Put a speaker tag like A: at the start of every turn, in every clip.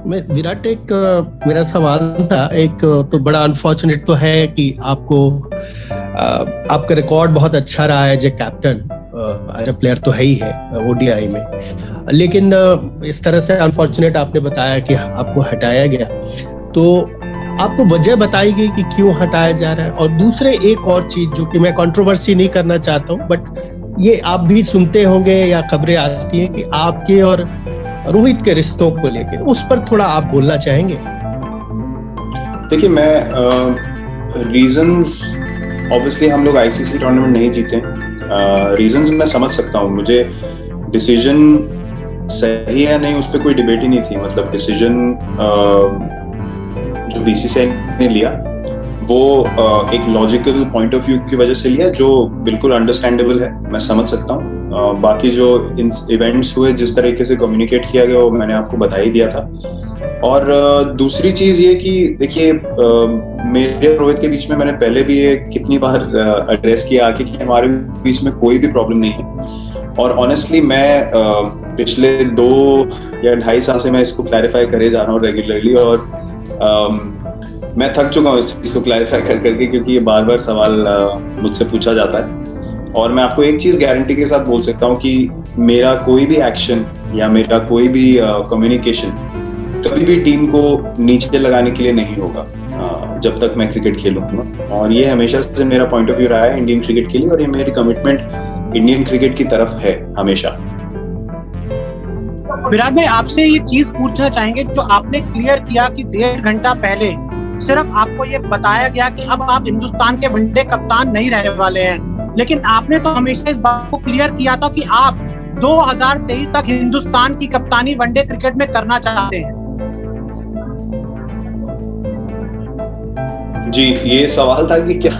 A: मैं विराट, एक मेरा सवाल था। एक तो बड़ा अनफॉर्चुनेट तो है कि आपका रिकॉर्ड बहुत अच्छा रहा है as a captain, as a player तो है ही है ओडीआई में, लेकिन इस तरह से अनफॉर्चुनेट आपने बताया कि आपको हटाया गया, तो आपको वजह बताई गई कि क्यों हटाया जा रहा है? और दूसरे एक और चीज जो कि मैं कंट्रोवर्सी नहीं करना चाहता हूँ, बट ये आप भी सुनते होंगे या खबरें आती हैं कि आपके और रोहित के रिश्तों को लेकर, उस पर थोड़ा आप बोलना चाहेंगे?
B: देखिए, मैं रीजंस ऑब्वियसली हम लोग आईसीसी टूर्नामेंट नहीं जीते, रीजंस मैं समझ सकता हूँ। मुझे डिसीजन सही है नहीं उस पर कोई डिबेट ही नहीं थी। मतलब डिसीजन जो बीसीसीआई ने लिया वो एक लॉजिकल पॉइंट ऑफ व्यू की वजह से लिया, जो बिल्कुल अंडरस्टैंडेबल है, मैं समझ सकता हूँ। बाकी जो इवेंट्स हुए, जिस तरीके से कम्युनिकेट किया गया, वो मैंने आपको बता ही दिया था। और दूसरी चीज ये कि देखिए, मेरे और रोहित के बीच में मैंने पहले भी ये कितनी बार एड्रेस किया आके कि हमारे बीच में कोई भी प्रॉब्लम नहीं है। और ऑनेस्टली मैं पिछले 2 या 2.5 साल से मैं इसको क्लैरिफाई करे जा रहा हूँ रेगुलरली, और मैं थक चुका हूँ इस चीज को क्लैरिफाई कर करके, क्योंकि ये बार बार सवाल मुझसे पूछा जाता है। और मैं आपको एक चीज गारंटी के साथ बोल सकता हूँ कि मेरा कोई भी एक्शन या मेरा कोई भी कम्युनिकेशन कभी भी टीम को नीचे लगाने के लिए नहीं होगा जब तक मैं क्रिकेट खेलूंगा। और ये हमेशा से मेरा पॉइंट ऑफ व्यू रहा है इंडियन क्रिकेट के लिए, और ये मेरी कमिटमेंट इंडियन क्रिकेट की तरफ है हमेशा।
C: विराट भाई, आपसे ये चीज पूछना चाहेंगे, जो आपने क्लियर किया कि 1.5 घंटा पहले सिर्फ आपको ये बताया गया कि अब आप हिंदुस्तान के वनडे कप्तान नहीं रहने वाले हैं, लेकिन आपने तो हमेशा इस बात को क्लियर किया था कि आप 2023 तक हिंदुस्तान की कप्तानी वनडे क्रिकेट में करना चाहते हैं।
B: जी, ये सवाल था कि क्या?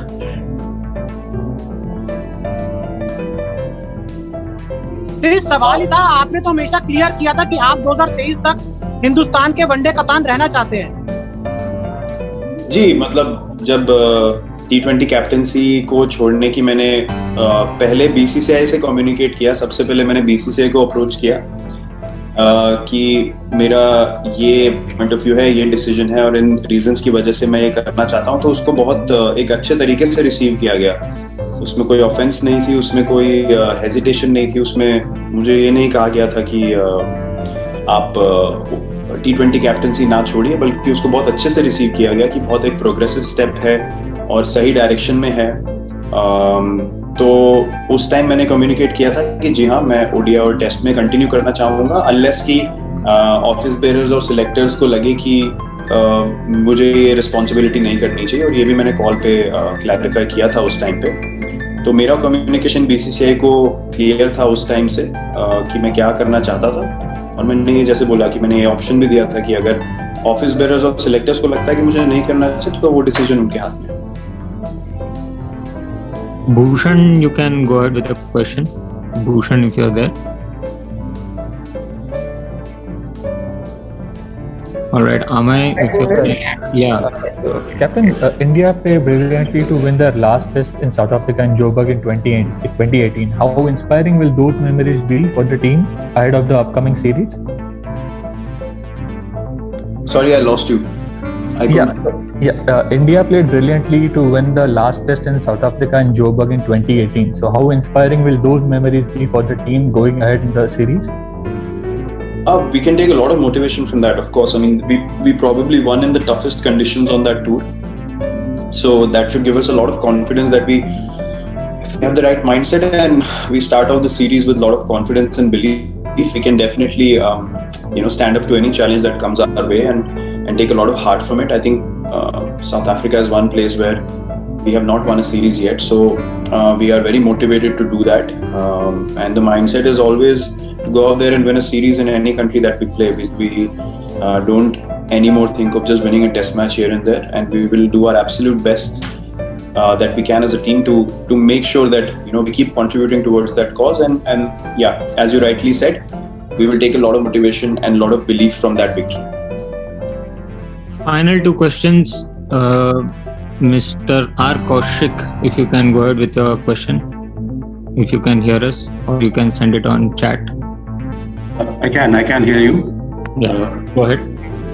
C: सवाल ही था। आपने तो हमेशा क्लियर किया था कि आप 2023 तक हिंदुस्तान के वनडे कप्तान रहना चाहते हैं।
B: जी, मतलब जब T20 कैप्टनसी को छोड़ने की मैंने पहले बीसीसीआई से कम्युनिकेट किया, सबसे पहले मैंने बीसीसीआई को अप्रोच किया कि मेरा ये पॉइंट ऑफ व्यू है, ये डिसीजन है, और इन रीजंस की वजह से मैं ये करना चाहता हूँ, तो उसको बहुत एक अच्छे तरीके से रिसीव किया गया। उसमें कोई ऑफेंस नहीं थी, उसमें कोई हेजिटेशन नहीं थी, उसमें मुझे ये नहीं कहा गया था कि आप T20 कैप्टनसी ना छोड़िए, बल्कि उसको बहुत अच्छे से रिसीव किया गया कि बहुत एक प्रोग्रेसिव स्टेप है और सही डायरेक्शन में है। तो उस टाइम मैंने कम्युनिकेट किया था कि जी हाँ, मैं ओडीआई और टेस्ट में कंटिन्यू करना चाहूँगा, अनलेस कि ऑफिस बेयरर्स और सिलेक्टर्स को लगे कि मुझे ये रिस्पॉन्सिबिलिटी नहीं करनी चाहिए। और ये भी मैंने कॉल पे क्लैरिफाई किया था उस टाइम पे। तो मेरा कम्युनिकेशन बीसीसीआई को क्लियर था उस टाइम से कि मैं क्या करना चाहता था। और मैंने जैसे बोला कि मैंने ये ऑप्शन भी दिया था कि अगर ऑफिस बेयरर्स और सिलेक्टर्स को लगता है कि मुझे नहीं करना चाहिए, तो वो डिसीजन उनके हाथ में है।
D: Bhushan, you can go ahead with the question. Bhushan, if you're there. All right, Amay, if you're there. Yeah.
E: So, Captain, India played brilliantly to win their last test in South Africa in Joburg in 2018. How inspiring will those memories be for the team ahead of the upcoming series?
B: Sorry, I lost you.
E: India played brilliantly to win the last test in South Africa in Joburg in 2018. So how inspiring will those memories be for the team going ahead in the series?
B: We can take a lot of motivation from that, of course. I mean, we probably won in the toughest conditions on that tour. So that should give us a lot of confidence that if we have the right mindset and we start off the series with a lot of confidence and belief, we can definitely stand up to any challenge that comes our way and take a lot of heart from it. I think South Africa is one place where we have not won a series yet, so we are very motivated to do that, and the mindset is always to go out there and win a series in any country that we play. We don't anymore think of just winning a test match here and there, and we will do our absolute best that we can as a team to make sure that we keep contributing towards that cause, and yeah, as you rightly said, we will take a lot of motivation and a lot of belief from that victory.
D: Final 2 questions. Mr. R. Kaushik, if you can go ahead with your question, if you can hear us, or you can send it on chat.
F: I can hear you.
D: Yeah, go ahead.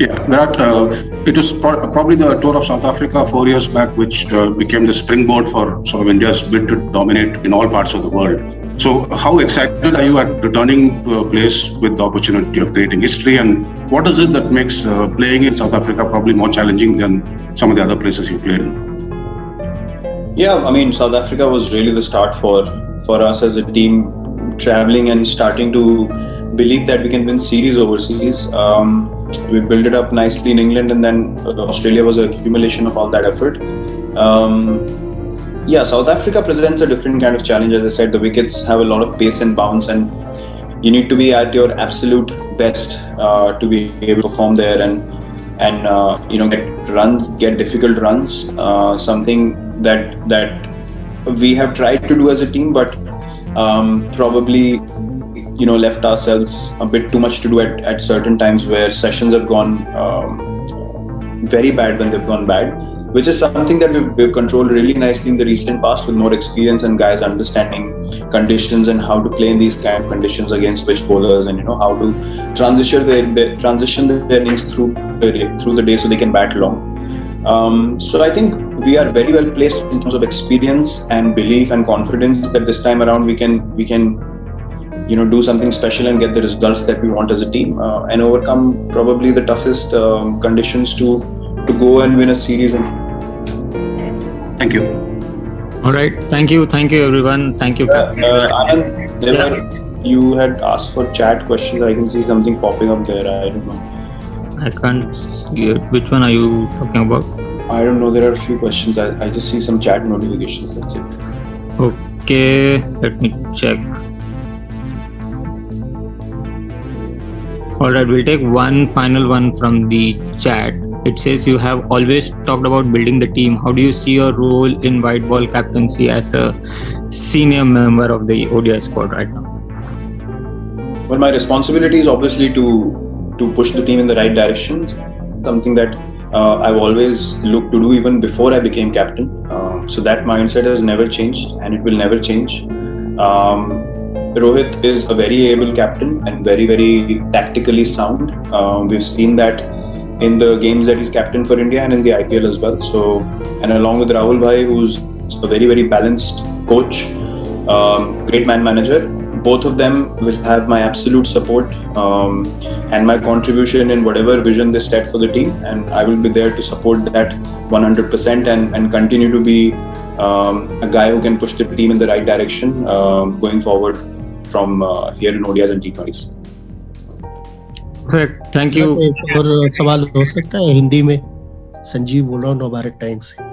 F: It was probably the tour of South Africa 4 years back, which became the springboard for sort of India's bid to dominate in all parts of the world. So how excited are you at returning to a place with the opportunity of creating history, and what is it that makes playing in South Africa probably more challenging than some of the other places you played in?
B: Yeah, I mean, South Africa was really the start for us as a team, traveling and starting to believe that we can win series overseas. We built it up nicely in England, and then Australia was an accumulation of all that effort. South Africa presents a different kind of challenge. As I said, the wickets have a lot of pace and bounce, and you need to be at your absolute best to be able to perform there and get difficult runs. Something that we have tried to do as a team, but probably left ourselves a bit too much to do at certain times, where sessions have gone very bad when they've gone bad, which is something that we've controlled really nicely in the recent past, with more experience and guys understanding conditions and how to play in these kind of conditions against switch bowlers, and how to transition their innings through the day so they can bat long. So I think we are very well placed in terms of experience and belief and confidence that this time around we can do something special and get the results that we want as a team, and overcome probably the toughest conditions to go and win a series.
F: Thank you.
D: All right. Thank you everyone. Thank you.
B: Anand, you had asked for chat questions. I can see something popping up there. I don't know.
D: I can't see it. Which one are you talking about?
B: I don't know. There are a few questions. I just see some chat notifications. That's it.
D: Okay, let me check. All right, we'll take one final one from the chat. It says, you have always talked about building the team. How do you see your role in white ball captaincy as a senior member of the ODI squad right now?
B: Well, my responsibility is obviously to push the team in the right directions. Something that I've always looked to do even before I became captain. So that mindset has never changed, and it will never change. Rohit is a very able captain and very, very tactically sound. We've seen that in the games that he's captain for India and in the IPL as well. So, and along with Rahul Bhai, who's a very, very balanced coach, great man manager, both of them will have my absolute support and my contribution in whatever vision they set for the team, and I will be there to support that 100% and continue to be a guy who can push the team in the right direction going forward from here in ODIs and T20s.
D: Perfect. Thank you.
A: एक और सवाल हो सकता है हिंदी में? संजीव बोल रहा हूँ नवभारत टाइम्स से।